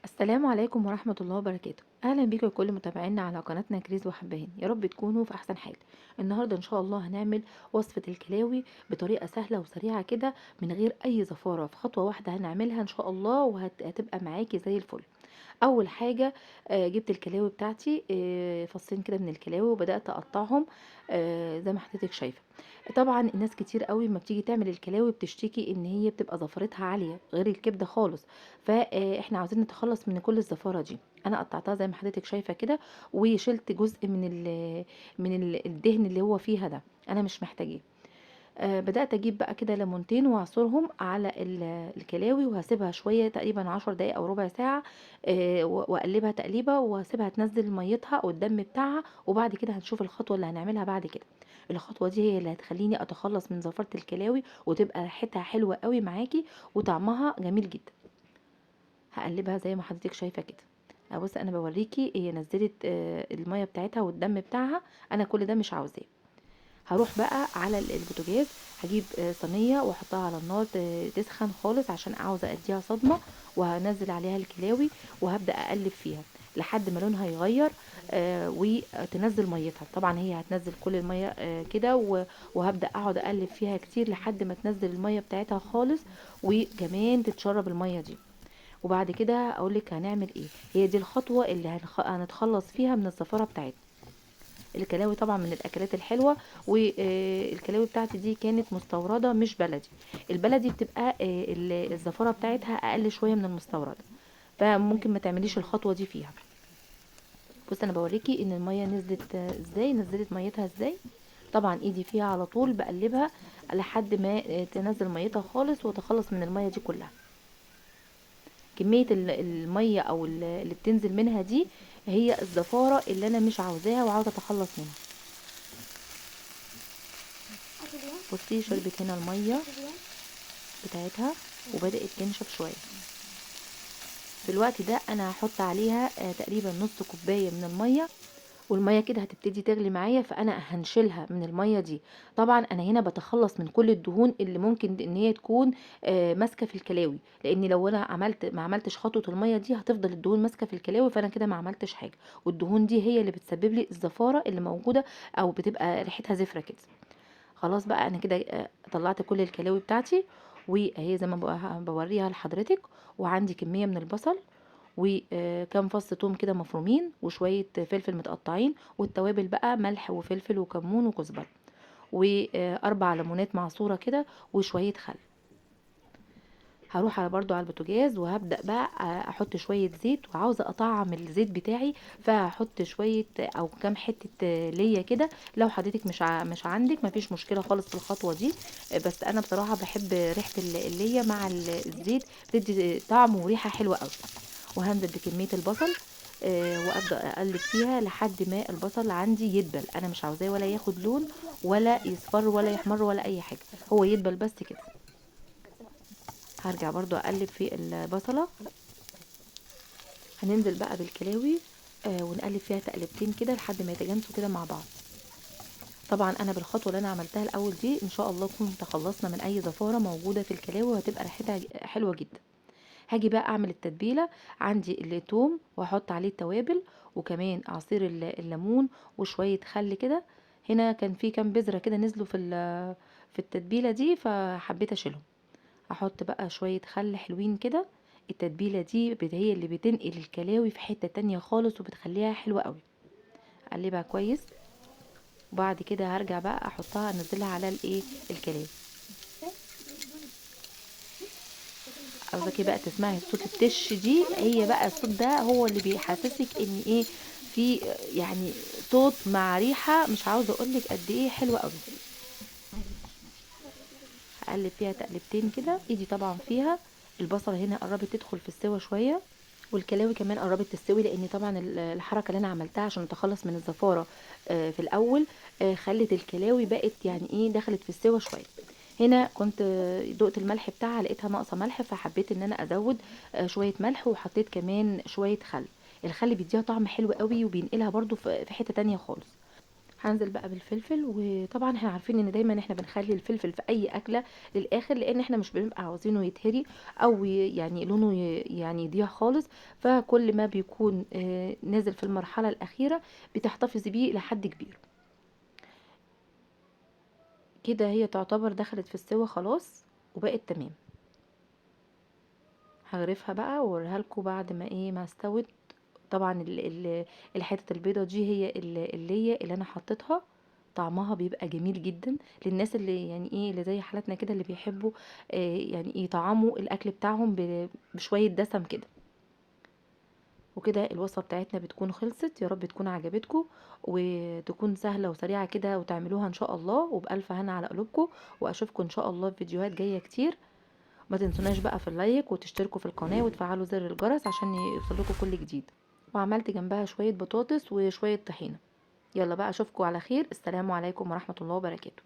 السلام عليكم ورحمة الله وبركاته. أهلا بيكم كل متابعينا على قناتنا كريز وحبهان، يا رب تكونوا في أحسن حال. النهاردة إن شاء الله هنعمل وصفة الكلاوي بطريقة سهلة وسريعة كده من غير أي زفارة، في خطوة واحدة هنعملها إن شاء الله وهتبقى معاكي زي الفل. اول حاجه جبت الكلاوي بتاعتي، فصين كده من الكلاوي وبدات اقطعهم زي ما حضرتك شايفه. طبعا الناس كتير قوي ما بتيجي تعمل الكلاوي بتشتكي ان هي بتبقى زفرتها عاليه غير الكبده خالص، فاحنا عاوزين نتخلص من كل الزفاره دي. انا قطعتها زي ما حضرتك شايفه كده، وشلت جزء من الدهن اللي هو فيها ده، انا مش محتاجاه. بدأت أجيب بقى كده ليمونتين وأعصرهم على الكلاوي، وهسيبها شوية تقريبا 10 دقايق أو ربع ساعة، وأقلبها تقليبة وأسيبها تنزل ميتها والدم بتاعها. وبعد كده هنشوف الخطوة اللي هنعملها بعد كده. الخطوة دي هي اللي هتخليني أتخلص من زفرة الكلاوي وتبقى ريحتها حلوة قوي معاكي وطعمها جميل جدا. هقلبها زي ما حضرتك شايفة كده. بص أنا بوريكي هي نزلت المية بتاعتها والدم بتاعها. أنا كل ده مش عاوزاه. هروح بقى على البوتاجاز، هجيب صينيه واحطها على النار تسخن خالص عشان عاوزه اديها صدمه، وهنزل عليها الكلاوي وهبدا اقلب فيها لحد ما لونها يغير، وتنزل ميتها. طبعا هي هتنزل كل الميه كده، وهبدا اقعد اقلب فيها كتير لحد ما تنزل الميه بتاعتها خالص، وكمان تتشرب الميه دي. وبعد كده اقولك هنعمل ايه. هي دي الخطوه اللي هنتخلص فيها من الزفاره بتاعتنا. الكلاوي طبعا من الاكلات الحلوه، والكلاوي بتاعتي دي كانت مستورده مش بلدي. البلدي بتبقى الزفاره بتاعتها اقل شويه من المستورده، فممكن ما تعمليش الخطوه دي فيها. بص انا بوريكي ان الميه نزلت ازاي، نزلت ميتها ازاي. طبعا ايدي فيها على طول بقلبها لحد ما تنزل ميتها خالص وتخلص من الميه دي كلها. كميه الميه او اللي بتنزل منها دي هي الزفاره اللي انا مش عاوزاها وعاوزه اتخلص منها. بصي شربت هنا الميه بتاعتها وبدأت تنشف شوية. في الوقت ده انا هحط عليها تقريبا نص كوباية من المية، والمية كده هتبتدي تغلي معايا، فانا هنشيلها من المية دي. طبعا انا هنا بتخلص من كل الدهون اللي ممكن ان هي تكون ماسكة في الكلاوي، لان لو انا ما عملتش خطوة المية دي هتفضل الدهون ماسكة في الكلاوي، فانا كده ما عملتش حاجة. والدهون دي هي اللي بتسبب لي الزفارة اللي موجودة، او بتبقى ريحتها زفرة كده. خلاص بقى انا كده طلعت كل الكلاوي بتاعتي، وهي زي ما بوريها لحضرتك. وعندي كمية من البصل، وكام فص توم كده مفرومين، وشوية فلفل متقطعين، والتوابل بقى ملح وفلفل وكمون وكزبرة، واربع ليمونات معصورة كده، وشوية خل. هروح على برضو على البوتاجاز وهبدأ بقى احط شوية زيت، وعاوزة اطعم الزيت بتاعي، فهحط شوية او كام حتة ليا كده. لو حضرتك مش عندك مفيش مشكلة خالص في الخطوة دي، بس انا بصراحة بحب ريحة الليا مع الزيت، بتدي طعم وريحة حلوة قوي. وهنزل بكمية البصل، وابدا اقلب فيها لحد ما البصل عندي يدبل. انا مش عاوزاه ولا ياخد لون ولا يصفر ولا يحمر ولا اي حاجه، هو يدبل بس كده. هرجع برضو اقلب في البصلة. هننزل بقى بالكلاوي، ونقلب فيها تقلبتين كده لحد ما يتجانسوا كده مع بعض. طبعا انا بالخطوه اللي انا عملتها الاول دي ان شاء الله نكون تخلصنا من اي زفاره موجوده في الكلاوي، وهتبقى ريحتها حلوه جدا. هاجي بقى اعمل التتبيله. عندي الثوم واحط عليه التوابل، وكمان عصير الليمون، وشويه خل كده. هنا كان في كام بذره كده نزلوا في التتبيله دي، فحبيت اشيلهم. احط بقى شوية خل حلوين كده. التتبيلة دي هي اللي بتنقل الكلاوي في حتة تانية خالص وبتخليها حلوة قوي. اقلبها كويس، وبعد كده هرجع بقى احطها انزلها على الكلاوي. عاوزاكي بقى تسمعي صوت التش دي، هي بقى الصوت ده هو اللي بيحسسك ان في يعني صوت مع ريحة، مش عاوزة اقولك قد ايه حلوة قوي. هقلب فيها تقلبتين كده، ايدي طبعا فيها. البصلة هنا قربت تدخل في السوا شوية، والكلاوي كمان قربت تستوي، لان طبعا الحركه اللي انا عملتها عشان اتخلص من الزفاره في الاول خلت الكلاوي بقت يعني دخلت في السوا شويه. هنا كنت دقت الملح بتاعها لقيتها ناقصه ملح، فحبيت ان انا ازود شويه ملح، وحطيت كمان شويه خل. الخل بيديها طعم حلو قوي وبينقلها برضو في حته تانية خالص. هانزل بقى بالفلفل، وطبعًا إحنا عارفين إن دايمًا إحنا بنخلّي الفلفل في أي أكلة للآخر، لإن إحنا مش بنبقى عاوزينه يتهري أو يعني لونه يعني يضيع خالص، فكل ما بيكون نازل في المرحلة الأخيرة بتحتفظي بيه إلى حد كبير. كده هي تعتبر دخلت في السوا خلاص وبقت تمام. هاغرفها بقى واوريها لكم بعد ما ما استوت. طبعا الحتة البيضة دي هي اللي انا حطيتها. طعمها بيبقى جميل جدا للناس اللي يعني اللي زي حالتنا كده، اللي بيحبوا يعني يطعموا الاكل بتاعهم بشوية دسم كده. وكده الوصفة بتاعتنا بتكون خلصت. يا رب تكون عجبتكم وتكون سهلة وسريعة كده، وتعملوها ان شاء الله وبألف هنا على قلوبكم. واشوفكم ان شاء الله في فيديوهات جاية كتير. ما تنسوناش بقى في اللايك وتشتركوا في القناة وتفعلوا زر الجرس عشان يوصلكوا كل جديد. وعملت جنبها شوية بطاطس وشوية طحينة. يلا بقى اشوفكم على خير. السلام عليكم ورحمة الله وبركاته.